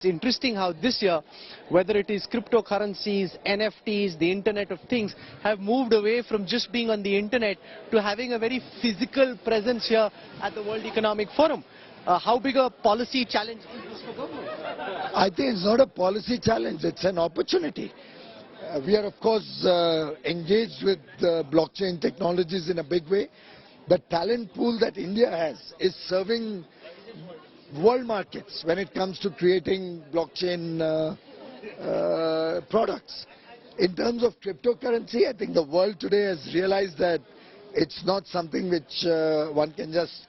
It's interesting how this year, whether it is cryptocurrencies, NFTs, the Internet of Things, have moved away from just being on the Internet to having a very physical presence here at the World Economic Forum. How big a policy challenge is this for government? I think it's not a policy challenge, it's an opportunity. We are, of course, engaged with blockchain technologies in a big way. The talent pool that India has is serving world markets when it comes to creating blockchain products. In terms of cryptocurrency, I think the world today has realized that it's not something which one can just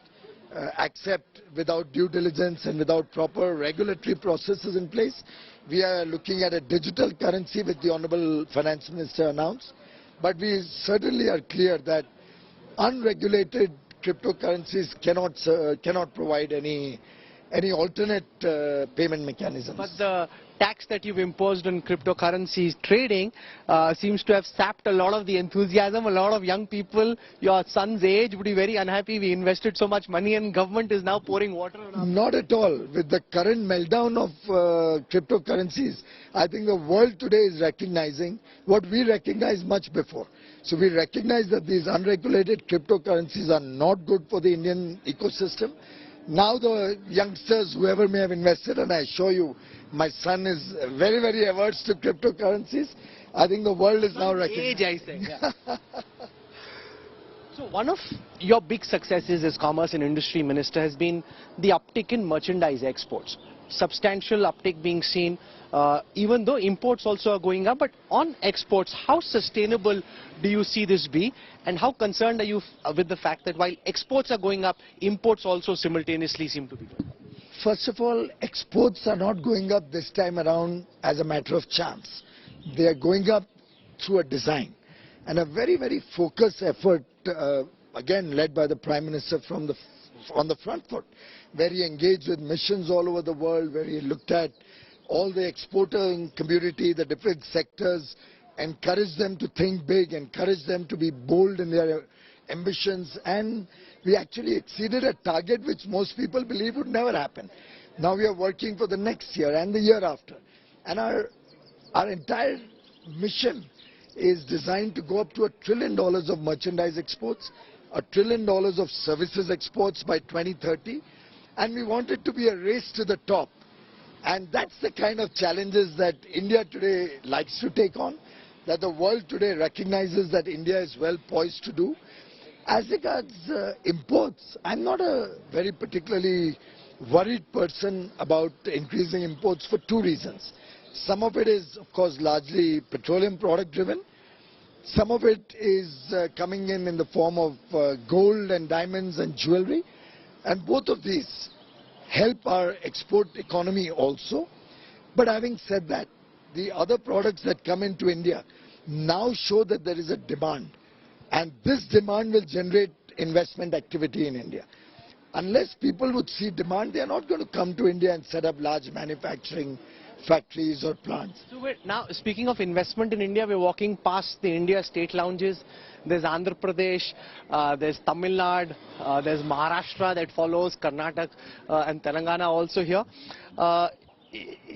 accept without due diligence and without proper regulatory processes in place. We are looking at a digital currency, which the Honorable Finance Minister announced. But we certainly are clear that unregulated cryptocurrencies cannot provide any alternate payment mechanisms. But the tax that you've imposed on cryptocurrencies trading seems to have sapped a lot of the enthusiasm. A lot of young people, your son's age, would be very unhappy. We invested so much money and government is now pouring water on us. Not at all. With the current meltdown of cryptocurrencies, I think the world today is recognizing what we recognized much before. So we recognize that these unregulated cryptocurrencies are not good for the Indian ecosystem. Now the youngsters, whoever may have invested, and I assure you, my son is very, very averse to cryptocurrencies. I think the world is now recognizing. Age, I say. Yeah. So one of your big successes as Commerce and Industry Minister has been the uptick in merchandise exports. Substantial uptick being seen, even though imports also are going up. But on exports, how sustainable do you see this be? And how concerned are you with the fact that while exports are going up, imports also simultaneously seem to be going up? First of all, exports are not going up this time around as a matter of chance. They are going up through a design and a very, very focused effort, again led by the Prime Minister on the front foot, where he engaged with missions all over the world, where he looked at all the exporting community, the different sectors, encouraged them to think big, encouraged them to be bold in their ambitions, and we actually exceeded a target which most people believe would never happen. Now we are working for the next year and the year after, and our entire mission is designed to go up to $1 trillion of merchandise exports, $1 trillion of services exports by 2030, and we want it to be a race to the top. And that's the kind of challenges that India today likes to take on, that the world today recognizes that India is well poised to do. As regards imports, I'm not a very particularly worried person about increasing imports for two reasons. Some of it is, of course, largely petroleum product driven. Some of it is coming in the form of gold and diamonds and jewelry. And both of these help our export economy also. But having said that, the other products that come into India now show that there is a demand. And this demand will generate investment activity in India. Unless people would see demand, they are not going to come to India and set up large manufacturing factories or plants. So now, speaking of investment in India, we're walking past the India state lounges. There's Andhra Pradesh, there's Tamil Nadu, there's Maharashtra that follows, Karnataka and Telangana also here.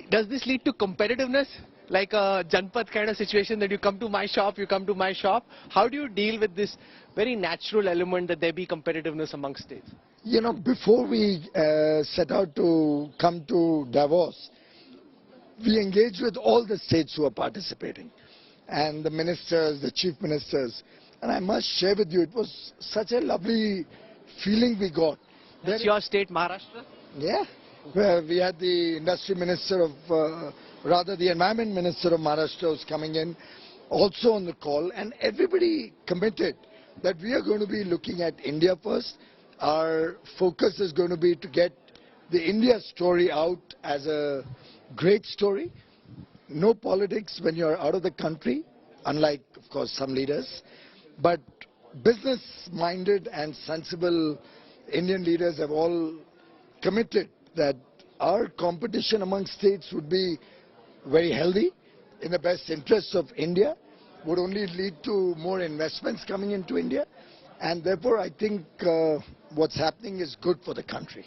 Does this lead to competitiveness? Like a Janpat kind of situation that you come to my shop, you come to my shop? How do you deal with this very natural element that there be competitiveness among states? You know, before we set out to come to Davos, we engaged with all the states who are participating and the ministers, the chief ministers. And I must share with you, it was such a lovely feeling we got. That's your state, Maharashtra? Yeah, where we had the industry minister of, the environment minister of Maharashtra was coming in also on the call, and everybody committed that we are going to be looking at India first. Our focus is going to be to get the India story out as a great story. No politics when you're out of the country, unlike, of course, some leaders. But business-minded and sensible Indian leaders have all committed that our competition among states would be very healthy, in the best interests of India, would only lead to more investments coming into India. And therefore, I think what's happening is good for the country.